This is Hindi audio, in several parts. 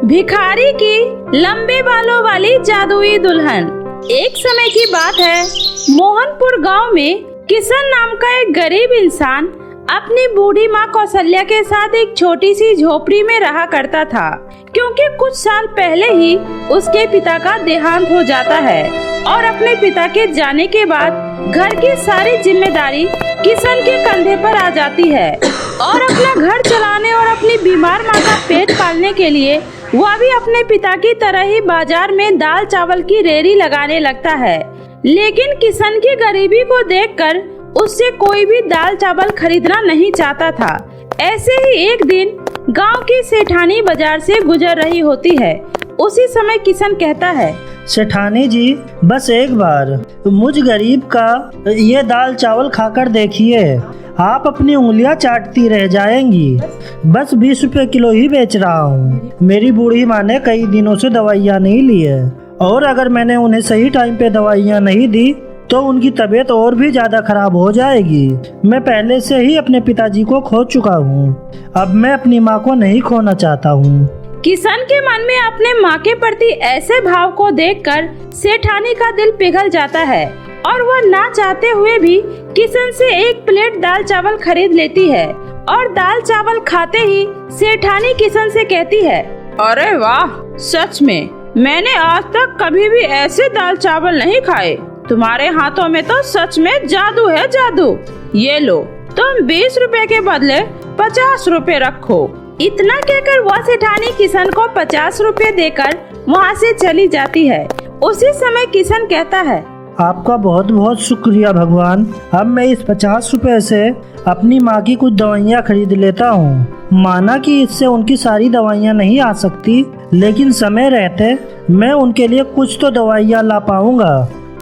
भिखारी की लंबे बालों वाली जादुई दुल्हन। एक समय की बात है, मोहनपुर गांव में किशन नाम का एक गरीब इंसान अपनी बूढ़ी माँ कौशल्या के साथ एक छोटी सी झोपड़ी में रहा करता था, क्योंकि कुछ साल पहले ही उसके पिता का देहांत हो जाता है और अपने पिता के जाने के बाद घर की सारी जिम्मेदारी किशन के कंधे पर आ जाती है और अपना घर चलाने और अपनी बीमार माँ का पेट पालने के लिए वह भी अपने पिता की तरह ही बाजार में दाल चावल की रेहड़ी लगाने लगता है। लेकिन किशन की गरीबी को देखकर उससे कोई भी दाल चावल खरीदना नहीं चाहता था। ऐसे ही एक दिन गांव की सेठानी बाजार से गुजर रही होती है। उसी समय किशन कहता है, सेठानी जी, बस एक बार मुझ गरीब का ये दाल चावल खाकर देखिए, आप अपनी उंगलियां चाटती रह जाएंगी। बस 20 रुपए किलो ही बेच रहा हूँ। मेरी बूढ़ी माँ ने कई दिनों से दवाइयाँ नहीं ली है और अगर मैंने उन्हें सही टाइम पे दवाइयाँ नहीं दी तो उनकी तबीयत और भी ज्यादा खराब हो जाएगी। मैं पहले से ही अपने पिताजी को खो चुका हूँ, अब मैं अपनी माँ को नहीं खोना चाहता हूँ। किशन के मन में अपने माँ के प्रति ऐसे भाव को देखकर सेठानी का दिल पिघल जाता है और वह ना चाहते हुए भी किशन से एक प्लेट दाल चावल खरीद लेती है और दाल चावल खाते ही सेठानी किशन से कहती है, अरे वाह, सच में मैंने आज तक कभी भी ऐसे दाल चावल नहीं खाए। तुम्हारे हाथों में तो सच में जादू है, जादू। ये लो, तुम 20 रुपए के बदले 50 रुपए रखो। इतना कहकर वह सेठानी किशन को 50 रुपए देकर वहाँ से चली जाती है। उसी समय किशन कहता है, आपका बहुत बहुत शुक्रिया भगवान। अब मैं इस 50 रुपए से अपनी माँ की कुछ दवाइयाँ खरीद लेता हूँ। माना कि इससे उनकी सारी दवाइयाँ नहीं आ सकती, लेकिन समय रहते मैं उनके लिए कुछ तो दवाइयाँ ला पाऊंगा।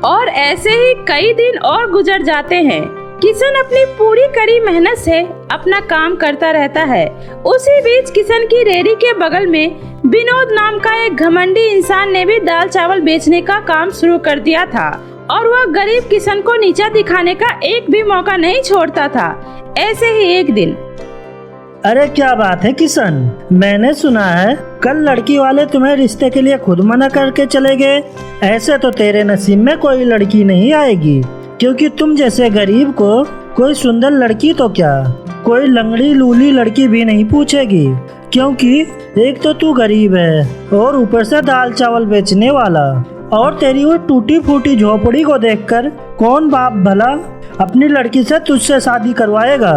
और ऐसे ही कई दिन और गुजर जाते हैं। किशन अपनी पूरी कड़ी मेहनत से अपना काम करता रहता है। उसी बीच किशन की रेहड़ी के बगल में विनोद नाम का एक घमंडी इंसान ने भी दाल चावल बेचने का काम शुरू कर दिया था और वह गरीब किशन को नीचा दिखाने का एक भी मौका नहीं छोड़ता था। ऐसे ही एक दिन, अरे क्या बात है किशन, मैंने सुना है कल लड़की वाले तुम्हें रिश्ते के लिए खुद मना करके चले गए। ऐसे तो तेरे नसीब में कोई लड़की नहीं आएगी, क्योंकि तुम जैसे गरीब को कोई सुंदर लड़की तो क्या, कोई लंगड़ी लूली लड़की भी नहीं पूछेगी, क्योंकि एक तो तू गरीब है और ऊपर से दाल चावल बेचने वाला। और तेरी वो टूटी फूटी झोपड़ी को देखकर कौन बाप भला अपनी लड़की से तुझसे शादी करवाएगा।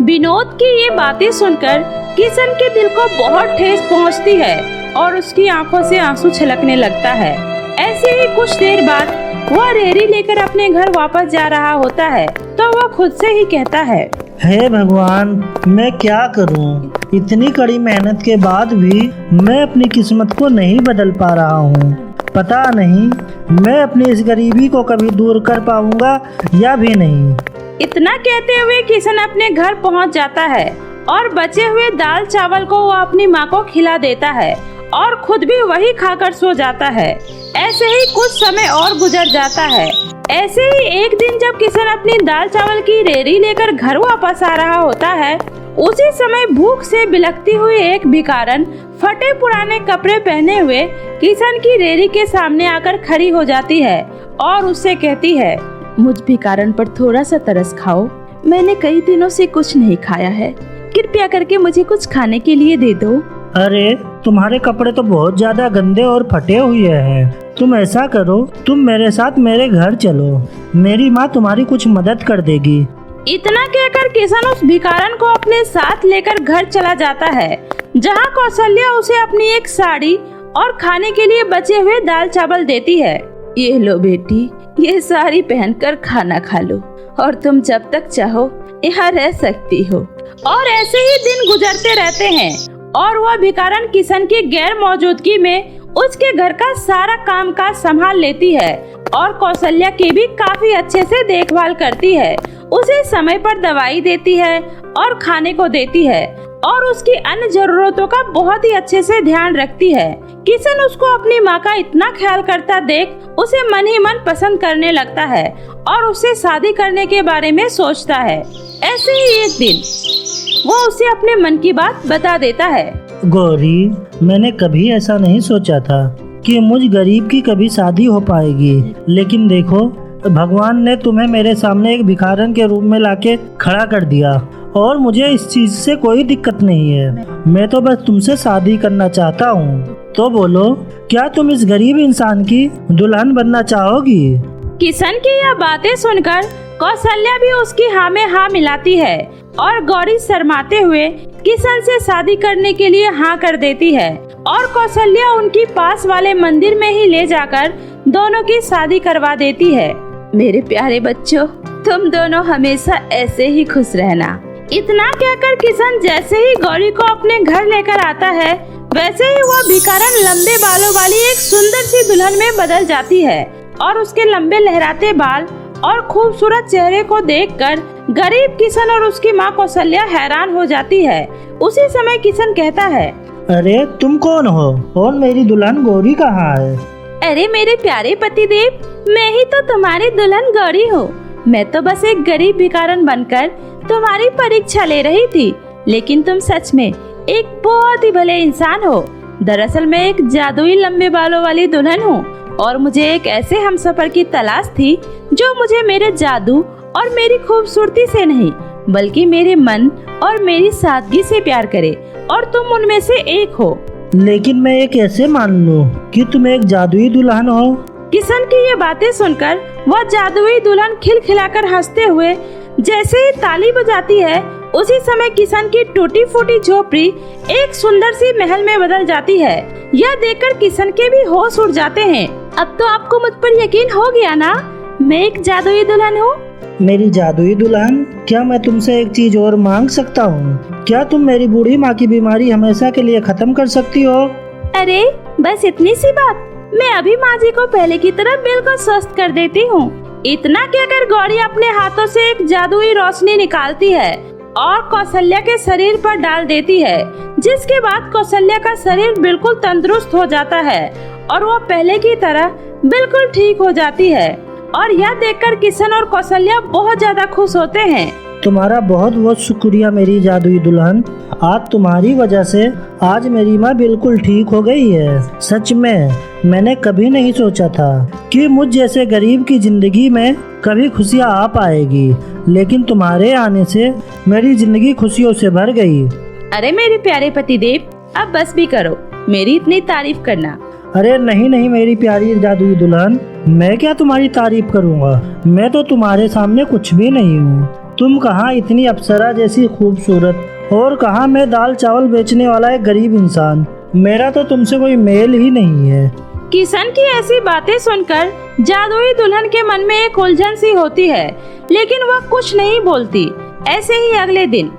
विनोद की ये बातें सुनकर किशन के दिल को बहुत ठेस पहुंचती है और उसकी आंखों से आंसू छलकने लगता है। ऐसे ही कुछ देर बाद वह रेहड़ी लेकर अपने घर वापस जा रहा होता है तो वह खुद से ही कहता है, हे भगवान, मैं क्या करूं? इतनी कड़ी मेहनत के बाद भी मैं अपनी किस्मत को नहीं बदल पा रहा हूं। पता नहीं मैं अपनी इस गरीबी को कभी दूर कर पाऊंगा या भी नहीं। इतना कहते हुए किशन अपने घर पहुंच जाता है और बचे हुए दाल चावल को वो अपनी माँ को खिला देता है और खुद भी वही खाकर सो जाता है। ऐसे ही कुछ समय और गुजर जाता है। ऐसे ही एक दिन जब किशन अपनी दाल चावल की रेहड़ी लेकर घर वापस आ रहा होता है, उसी समय भूख से बिलखती हुई एक भिखारन फटे पुराने कपड़े पहने हुए किशन की रेहड़ी के सामने आकर खड़ी हो जाती है और उससे कहती है, मुझ भिखारन पर थोड़ा सा तरस खाओ। मैंने कई दिनों से कुछ नहीं खाया है, कृपया करके मुझे कुछ खाने के लिए दे दो। अरे तुम्हारे कपड़े तो बहुत ज्यादा गंदे और फटे हुए हैं। तुम ऐसा करो, तुम मेरे साथ मेरे घर चलो, मेरी माँ तुम्हारी कुछ मदद कर देगी। इतना कहकर किशन उस भिखारन को अपने साथ लेकर घर चला जाता है, जहाँ कौशल्या उसे अपनी एक साड़ी और खाने के लिए बचे हुए दाल चावल देती है। ये लो बेटी, ये साड़ी पहनकर खाना खा लो और तुम जब तक चाहो यहाँ रह सकती हो। और ऐसे ही दिन गुजरते रहते हैं और वह भिखारन किशन की गैर मौजूदगी में उसके घर का सारा काम काज संभाल लेती है और कौशल्या की भी काफी अच्छे से देखभाल करती है। उसे समय पर दवाई देती है और खाने को देती है और उसकी अन्य जरूरतों का बहुत ही अच्छे से ध्यान रखती है। किशन उसको अपनी माँ का इतना ख्याल करता देख उसे मन ही मन पसंद करने लगता है और उससे शादी करने के बारे में सोचता है। ऐसे ही एक दिन वो उसे अपने मन की बात बता देता है। गौरी, मैंने कभी ऐसा नहीं सोचा था कि मुझ गरीब की कभी शादी हो पाएगी, लेकिन देखो भगवान ने तुम्हें मेरे सामने एक भिखारन के रूप में लाके खड़ा कर दिया और मुझे इस चीज से कोई दिक्कत नहीं है। मैं तो बस तुमसे शादी करना चाहता हूँ। तो बोलो, क्या तुम इस गरीब इंसान की दुल्हन बनना चाहोगी? किशन की यह बातें सुनकर कौशल्या भी उसकी हाँ में हाँ मिलाती है और गौरी शर्माते हुए किशन से शादी करने के लिए हाँ कर देती है और कौशल्या उनकी पास वाले मंदिर में ही ले जाकर दोनों की शादी करवा देती है। मेरे प्यारे बच्चों, तुम दोनों हमेशा ऐसे ही खुश रहना। इतना कहकर किशन जैसे ही गौरी को अपने घर लेकर आता है, वैसे ही वह भिखारन लंबे बालों वाली एक सुंदर सी दुल्हन में बदल जाती है और उसके लंबे लहराते बाल और खूबसूरत चेहरे को देखकर गरीब किशन और उसकी माँ कौशल्या हैरान हो जाती है। उसी समय किशन कहता है, अरे तुम कौन हो और मेरी दुल्हन गौरी कहाँ है? अरे मेरे प्यारे पतिदेव, मैं ही तो तुम्हारी दुल्हन गौरी हूँ। मैं तो बस एक गरीब भिखारन बनकर तुम्हारी परीक्षा ले रही थी, लेकिन तुम सच में एक बहुत ही भले इंसान हो। दरअसल मैं एक जादुई लंबे बालों वाली दुल्हन हूँ और मुझे एक ऐसे हमसफर की तलाश थी जो मुझे मेरे जादू और मेरी खूबसूरती से नहीं बल्कि मेरे मन और मेरी सादगी से प्यार करे और तुम उनमें से एक हो। लेकिन मैं ये कैसे मान लूं कि तुम एक जादुई दुल्हन हो? किशन की ये बातें सुनकर वह जादुई दुल्हन खिलखिलाकर हंसते हुए जैसे ही ताली बजाती है, उसी समय किशन की टूटी फूटी झोपड़ी एक सुंदर सी महल में बदल जाती है। यह देखकर किशन के भी होश उड़ जाते हैं। अब तो आपको मुझ पर यकीन हो गया ना, मैं एक जादुई दुल्हन हूँ। मेरी जादुई दुल्हन, क्या मैं तुमसे एक चीज और मांग सकता हूँ? क्या तुम मेरी बूढ़ी माँ की बीमारी हमेशा के लिए खत्म कर सकती हो? अरे बस इतनी सी बात, मैं अभी माँ जी को पहले की तरह बिल्कुल स्वस्थ कर देती हूँ। इतना कहकर गौरी अपने हाथों से एक जादुई रोशनी निकालती है और कौशल्या के शरीर पर डाल देती है, जिसके बाद कौशल्या का शरीर बिल्कुल तंदुरुस्त हो जाता है और वो पहले की तरह बिल्कुल ठीक हो जाती है। और यह देखकर किशन और कौशल्या बहुत ज्यादा खुश होते हैं। तुम्हारा बहुत बहुत शुक्रिया मेरी जादुई दुल्हन। आज तुम्हारी वजह से आज मेरी माँ बिल्कुल ठीक हो गई है। सच में मैंने कभी नहीं सोचा था कि मुझ जैसे गरीब की जिंदगी में कभी खुशियाँ आ पाएगी, लेकिन तुम्हारे आने से मेरी जिंदगी खुशियों से भर गई। अरे मेरे प्यारे पतिदेव, अब बस भी करो, मेरी इतनी तारीफ करना। अरे नहीं नहीं मेरी प्यारी जादुई दुल्हन, मैं क्या तुम्हारी तारीफ करूँगा? मैं तो तुम्हारे सामने कुछ भी नहीं हूँ। तुम कहाँ इतनी अप्सरा जैसी खूबसूरत और कहाँ मैं दाल चावल बेचने वाला एक गरीब इंसान। मेरा तो तुमसे कोई मेल ही नहीं है। किशन की ऐसी बातें सुनकर जादुई दुल्हन के मन में एक उलझन सी होती है, लेकिन वह कुछ नहीं बोलती। ऐसे ही अगले दिन,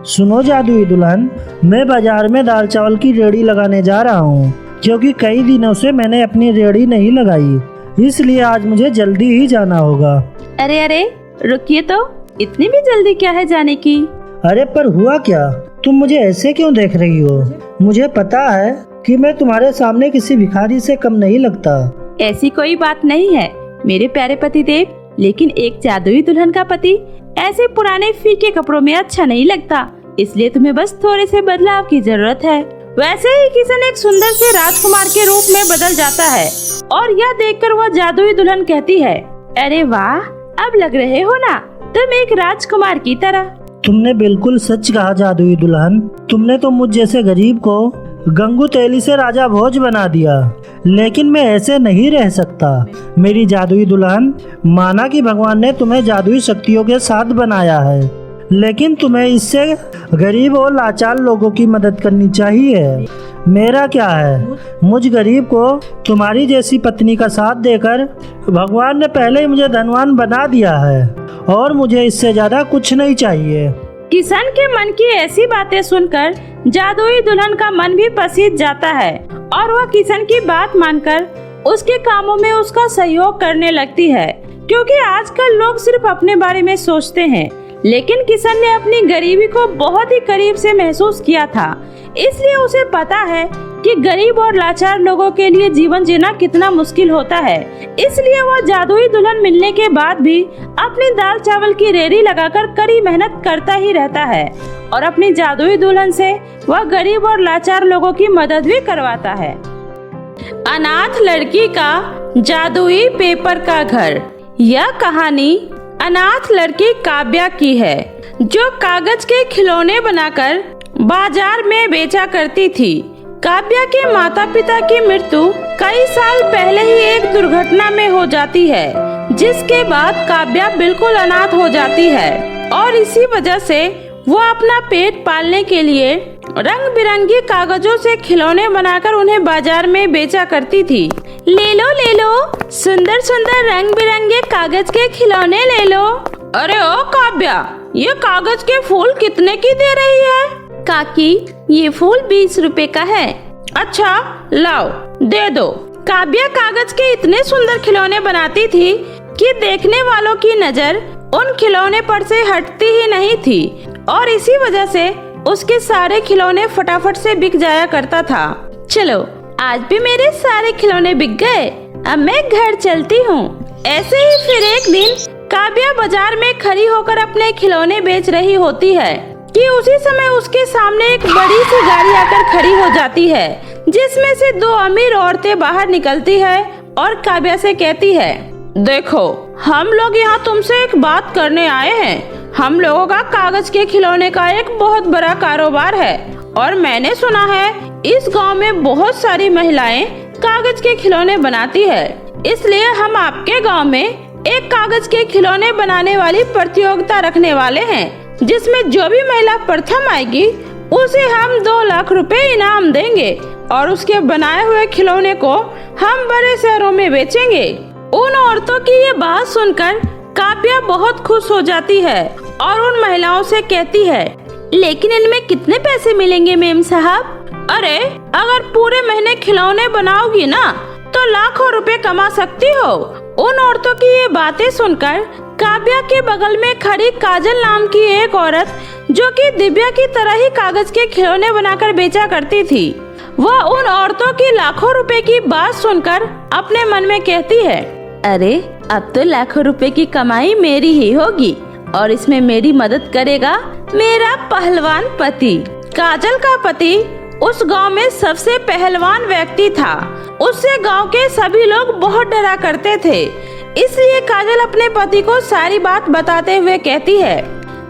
सुनो जादुई दुल्हन, मैं बाजार में दाल चावल की रेहड़ी लगाने जा रहा हूँ, क्योंकि कई दिनों से मैंने अपनी रेहड़ी नहीं लगाई, इसलिए आज मुझे जल्दी ही जाना होगा। अरे अरे रुकिए तो, इतनी भी जल्दी क्या है जाने की? अरे पर हुआ क्या? तुम मुझे ऐसे क्यों देख रही हो? मुझे पता है कि मैं तुम्हारे सामने किसी भिखारी से कम नहीं लगता। ऐसी कोई बात नहीं है मेरे प्यारे पतिदेव, लेकिन एक जादुई दुल्हन का पति ऐसे पुराने फीके कपड़ों में अच्छा नहीं लगता, इसलिए तुम्हें बस थोड़े से बदलाव की जरूरत है। वैसे ही किशन एक सुंदर से राजकुमार के रूप में बदल जाता है और यह देखकर वह जादुई दुल्हन कहती है, अरे वाह, अब लग रहे हो ना तुम एक राजकुमार की तरह। तुमने बिल्कुल सच कहा जादुई दुल्हन। तुमने तो मुझ जैसे गरीब को गंगू तेली से राजा भोज बना दिया, लेकिन मैं ऐसे नहीं रह सकता। मेरी जादुई दुल्हन, माना कि भगवान ने तुम्हें जादुई शक्तियों के साथ बनाया है, लेकिन तुम्हें इससे गरीब और लाचार लोगों की मदद करनी चाहिए। मेरा क्या है, मुझ गरीब को तुम्हारी जैसी पत्नी का साथ देकर भगवान ने पहले ही मुझे धनवान बना दिया है और मुझे इससे ज्यादा कुछ नहीं चाहिए। किशन के मन की ऐसी बातें सुनकर जादुई दुल्हन का मन भी पसीज जाता है और वह किशन की बात मानकर उसके कामों में उसका सहयोग करने लगती है, क्योंकि आजकल लोग सिर्फ अपने बारे में सोचते हैं, लेकिन किशन ने अपनी गरीबी को बहुत ही करीब से महसूस किया था, इसलिए उसे पता है कि गरीब और लाचार लोगों के लिए जीवन जीना कितना मुश्किल होता है। इसलिए वह जादुई दुल्हन मिलने के बाद भी अपनी दाल चावल की रेहड़ी लगाकर कड़ी मेहनत करता ही रहता है और अपनी जादुई दुल्हन से वह गरीब और लाचार लोगों की मदद भी करवाता है। अनाथ लड़की का जादुई पेपर का घर। यह कहानी अनाथ लड़की काव्या की है, जो कागज के खिलौने बनाकर बाजार में बेचा करती थी। काव्या के माता पिता की मृत्यु कई साल पहले ही एक दुर्घटना में हो जाती है, जिसके बाद काव्या बिल्कुल अनाथ हो जाती है और इसी वजह से वो अपना पेट पालने के लिए रंग बिरंगी कागजों से खिलौने बनाकर उन्हें बाजार में बेचा करती थी। ले लो सुंदर सुंदर रंग बिरंगे कागज के खिलौने ले लो। अरे ओ काव्या, ये कागज के फूल कितने की दे रही है? काकी, ये फूल 20 रुपए का है। अच्छा लाओ, दे दो। काव्या कागज के इतने सुंदर खिलौने बनाती थी कि देखने वालों की नजर उन खिलौने पर से हटती ही नहीं थी और इसी वजह से उसके सारे खिलौने फटाफट से बिक जाया करता था। चलो, आज भी मेरे सारे खिलौने बिक गए, अब मैं घर चलती हूँ। ऐसे ही फिर एक दिन काव्या बाजार में खड़ी होकर अपने खिलौने बेच रही होती है कि उसी समय उसके सामने एक बड़ी सी गाड़ी आकर खड़ी हो जाती है, जिसमें से 2 अमीर औरतें बाहर निकलती है और काव्या से कहती है, देखो हम लोग यहाँ तुमसे एक बात करने आए हैं। हम लोगों का कागज के खिलौने का एक बहुत बड़ा कारोबार है और मैंने सुना है इस गांव में बहुत सारी महिलाएं कागज के खिलौने बनाती है, इसलिए हम आपके गांव में एक कागज के खिलौने बनाने वाली प्रतियोगिता रखने वाले हैं, जिसमें जो भी महिला प्रथम आएगी उसे हम 2 लाख रुपए इनाम देंगे और उसके बनाए हुए खिलौने को हम बड़े शहरों में बेचेंगे। उन औरतों की ये बात सुनकर काव्या बहुत खुश हो जाती है और उन महिलाओं से कहती है, लेकिन इनमें कितने पैसे मिलेंगे मेम साहब? अरे अगर पूरे महीने खिलौने बनाओगी ना तो लाखों रुपए कमा सकती हो। उन औरतों की ये बातें सुनकर काव्या के बगल में खड़ी काजल नाम की एक औरत, जो कि दिव्या की तरह ही कागज के खिलौने बनाकर बेचा करती थी, वह उन औरतों की लाखों रुपए की बात सुनकर अपने मन में कहती है, अरे अब तो लाखों रुपए की कमाई मेरी ही होगी और इसमें मेरी मदद करेगा मेरा पहलवान पति। काजल का पति उस गांव में सबसे पहलवान व्यक्ति था। उससे गांव के सभी लोग बहुत डरा करते थे। इसलिए काजल अपने पति को सारी बात बताते हुए कहती है,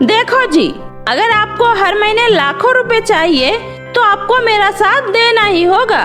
देखो जी, अगर आपको हर महीने लाखों रुपए चाहिए तो आपको मेरा साथ देना ही होगा।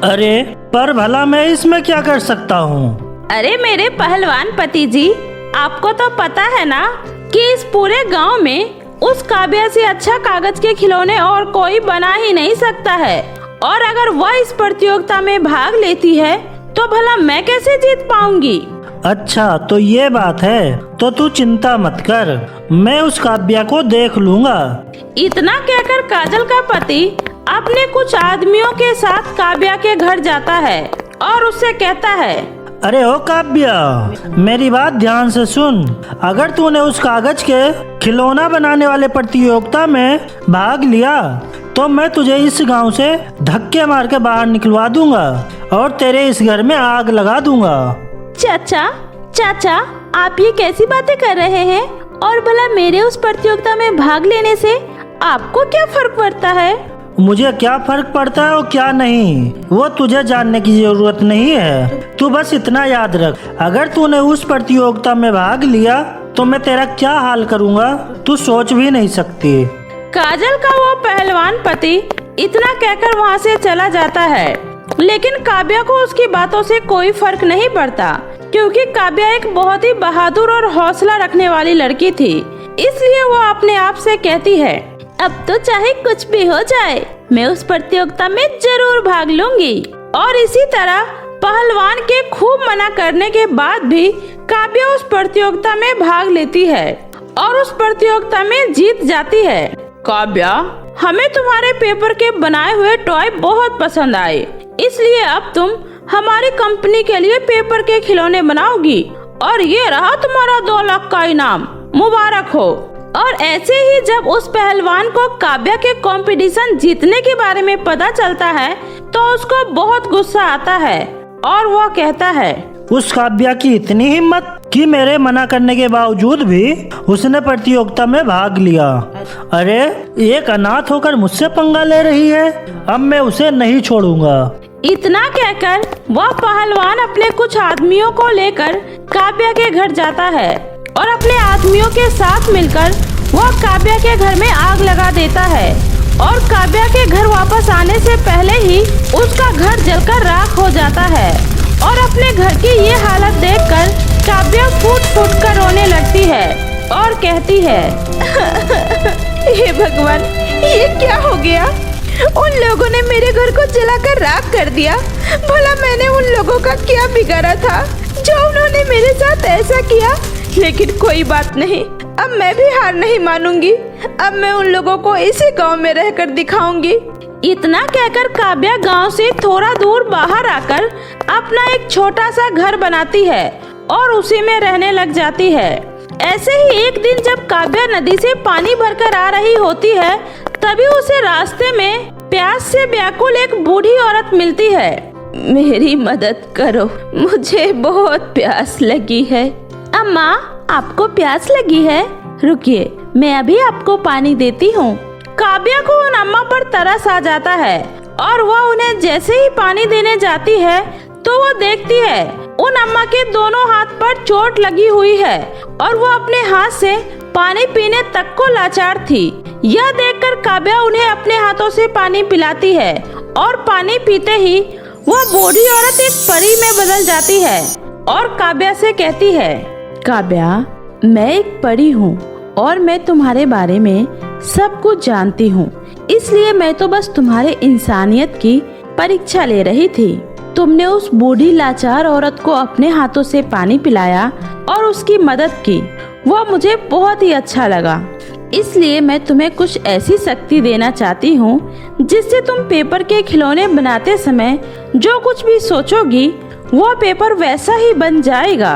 अरे पर भला मैं इसमें क्या कर सकता हूँ? अरे मेरे पहलवान पति जी, आपको तो पता है ना कि इस पूरे गांव में उस काव्या से अच्छा कागज के खिलौने और कोई बना ही नहीं सकता है, और अगर वह इस प्रतियोगिता में भाग लेती है तो भला मैं कैसे जीत पाऊंगी? अच्छा तो ये बात है, तो तू चिंता मत कर, मैं उस काव्या को देख लूँगा। इतना कहकर काजल का पति अपने कुछ आदमियों के साथ काव्या के घर जाता है और उससे कहता है, अरे ओ काव्या, मेरी बात ध्यान से सुन। अगर तूने उस कागज के खिलौना बनाने वाले प्रतियोगिता में भाग लिया तो मैं तुझे इस गांव से धक्के मार के बाहर निकलवा दूंगा और तेरे इस घर में आग लगा दूंगा। चाचा, आप ये कैसी बातें कर रहे हैं? और भला मेरे उस प्रतियोगिता में भाग लेने से आपको क्या फर्क पड़ता है? मुझे क्या फर्क पड़ता है और क्या नहीं, वो तुझे जानने की जरूरत नहीं है। तू बस इतना याद रख, अगर तूने उस प्रतियोगिता में भाग लिया तो मैं तेरा क्या हाल करूँगा तू सोच भी नहीं सकती। काजल का वो पहलवान पति इतना कहकर वहाँ से चला जाता है, लेकिन काव्या को उसकी बातों से कोई फर्क नहीं पड़ता, क्योंकि काव्या एक बहुत ही बहादुर और हौसला रखने वाली लड़की थी। इसलिए वो अपने आप से कहती है, अब तो चाहे कुछ भी हो जाए, मैं उस प्रतियोगिता में जरूर भाग लूंगी। और इसी तरह पहलवान के खूब मना करने के बाद भी काव्या उस प्रतियोगिता में भाग लेती है और उस प्रतियोगिता में जीत जाती है। काव्या, हमें तुम्हारे पेपर के बनाए हुए टॉय बहुत पसंद आए, इसलिए अब तुम हमारी कंपनी के लिए पेपर के खिलौने बनाओगी और ये रहा तुम्हारा 2 लाख का इनाम, मुबारक हो। और ऐसे ही जब उस पहलवान को काव्या के कंपटीशन जीतने के बारे में पता चलता है तो उसको बहुत गुस्सा आता है और वो कहता है, उस काव्या की इतनी हिम्मत कि मेरे मना करने के बावजूद भी उसने प्रतियोगिता में भाग लिया। अरे एक अनाथ होकर मुझसे पंगा ले रही है, अब मैं उसे नहीं छोड़ूंगा। इतना कहकर वह पहलवान अपने कुछ आदमियों को लेकर काव्या के घर जाता है और अपने आदमियों के साथ मिलकर वह काव्या के घर में आग लगा देता है और काव्या के घर वापस आने से पहले ही उसका घर जलकर राख हो जाता है। और अपने घर की ये हालत देखकर काव्या फूट फूट कर रोने लगती है और कहती है, हे भगवान, ये क्या हो गया? उन लोगों ने मेरे घर को जलाकर राख कर दिया। भला मैंने उन लोगों का क्या बिगाड़ा था जो उन्होंने मेरे साथ ऐसा किया? लेकिन कोई बात नहीं, अब मैं भी हार नहीं मानूंगी। अब मैं उन लोगों को इसी गांव में रहकर दिखाऊंगी। इतना कहकर काव्या गांव से थोड़ा दूर बाहर आकर अपना एक छोटा सा घर बनाती है और उसी में रहने लग जाती है। ऐसे ही एक दिन जब काव्या नदी से पानी भरकर आ रही होती है, तभी उसे रास्ते में प्यास से व्याकुल एक बूढ़ी औरत मिलती है। मेरी मदद करो, मुझे बहुत प्यास लगी है। अम्मा, आपको प्यास लगी है? रुकिए, मैं अभी आपको पानी देती हूँ। काव्या को उन अम्मा पर तरस आ जाता है और वह उन्हें जैसे ही पानी देने जाती है तो वो देखती है उन अम्मा के दोनों हाथ पर चोट लगी हुई है और वो अपने हाथ से पानी पीने तक को लाचार थी। यह देखकर काव्या उन्हें अपने हाथों से पानी पिलाती है और पानी पीते ही वह बूढ़ी औरत एक परी में बदल जाती है और काव्या से कहती है, काव्या, मैं एक परी हूँ और मैं तुम्हारे बारे में सब कुछ जानती हूँ, इसलिए मैं तो बस तुम्हारे इंसानियत की परीक्षा ले रही थी। तुमने उस बूढ़ी लाचार औरत को अपने हाथों से पानी पिलाया और उसकी मदद की, वह मुझे बहुत ही अच्छा लगा। इसलिए मैं तुम्हें कुछ ऐसी शक्ति देना चाहती हूँ जिससे तुम पेपर के खिलौने बनाते समय जो कुछ भी सोचोगी वह पेपर वैसा ही बन जाएगा।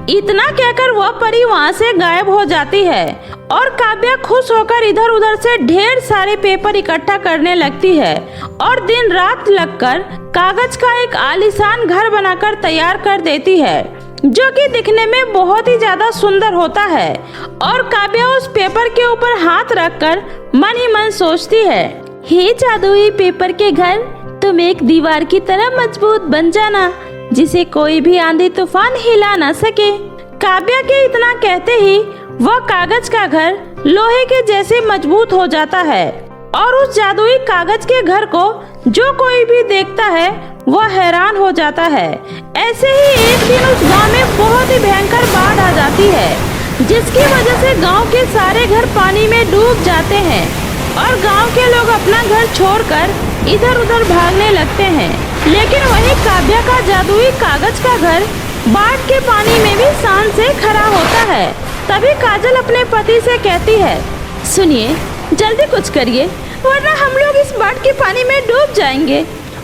इतना कहकर वह परी वहाँ से गायब हो जाती है और काव्या खुश होकर इधर उधर से ढेर सारे पेपर इकट्ठा करने लगती है और दिन रात लगकर कागज का एक आलीशान घर बनाकर तैयार कर देती है, जो कि दिखने में बहुत ही ज्यादा सुंदर होता है। और काव्या उस पेपर के ऊपर हाथ रखकर मन ही मन सोचती है, हे जादुई पेपर के घर, तुम एक दीवार की तरह मजबूत बन जाना जिसे कोई भी आंधी तूफान हिला न सके। काव्या के इतना कहते ही वह कागज का घर लोहे के जैसे मजबूत हो जाता है और उस जादुई कागज के घर को जो कोई भी देखता है वह हैरान हो जाता है। ऐसे ही एक दिन उस गांव में बहुत ही भयंकर बाढ़ आ जाती है, जिसकी वजह से गांव के सारे घर पानी में डूब जाते हैं और गांव के लोग अपना घर छोड़कर इधर उधर भागने लगते हैं। लेकिन वही काव्या का जादुई कागज का घर बाढ़ के पानी में भी शान से खड़ा होता है। तभी काजल अपने पति से कहती है, सुनिए, जल्दी कुछ करिए वरना हम लोग इस बाढ़ के पानी में डूब जाएंगे।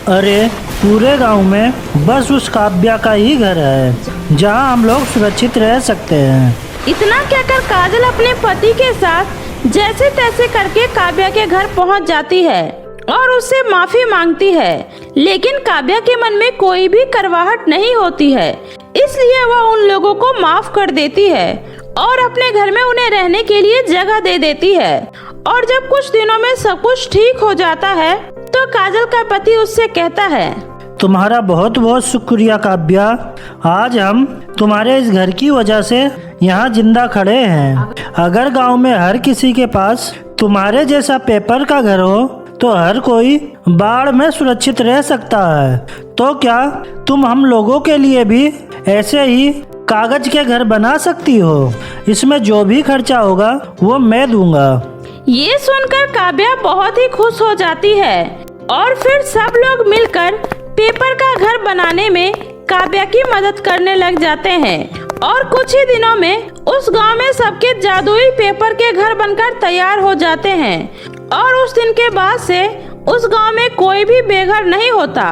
अरे पूरे गांव में बस उस काव्या का ही घर है जहां हम लोग सुरक्षित रह सकते हैं। इतना कहकर काजल अपने पति के साथ जैसे तैसे करके काव्या के घर पहुंच जाती है और उससे माफी मांगती है। लेकिन काव्या के मन में कोई भी करवाहट नहीं होती है, इसलिए वह उन लोगों को माफ कर देती है और अपने घर में उन्हें रहने के लिए जगह दे देती है। और जब कुछ दिनों में सब कुछ ठीक हो जाता है तो काजल का पति उससे कहता है, तुम्हारा बहुत बहुत शुक्रिया काव्या, आज हम तुम्हारे इस घर की वजह से यहाँ जिंदा खड़े हैं। अगर गांव में हर किसी के पास तुम्हारे जैसा पेपर का घर हो तो हर कोई बाढ़ में सुरक्षित रह सकता है। तो क्या तुम हम लोगों के लिए भी ऐसे ही कागज के घर बना सकती हो? इसमें जो भी खर्चा होगा वो मैं दूंगा। ये सुनकर काव्या बहुत ही खुश हो जाती है और फिर सब लोग मिलकर पेपर का घर बनाने में काव्या की मदद करने लग जाते हैं। और कुछ ही दिनों में उस गांव में सबके जादुई पेपर के घर बनकर तैयार हो जाते हैं और उस दिन के बाद से उस गांव में कोई भी बेघर नहीं होता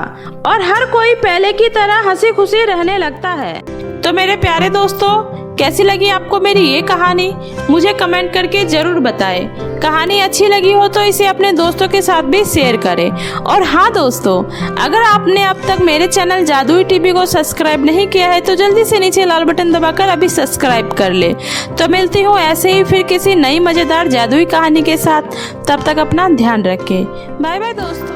और हर कोई पहले की तरह हंसी खुशी रहने लगता है। तो मेरे प्यारे दोस्तों, कैसी लगी आपको मेरी ये कहानी, मुझे कमेंट करके जरूर बताएं। कहानी अच्छी लगी हो तो इसे अपने दोस्तों के साथ भी शेयर करें। और हाँ दोस्तों, अगर आपने अब तक मेरे चैनल जादुई टीवी को सब्सक्राइब नहीं किया है तो जल्दी से नीचे लाल बटन दबाकर अभी सब्सक्राइब कर ले। तो मिलती हूँ ऐसे ही फिर किसी नई मजेदार जादुई कहानी के साथ। तब तक अपना ध्यान रखें। बाय बाय दोस्तों।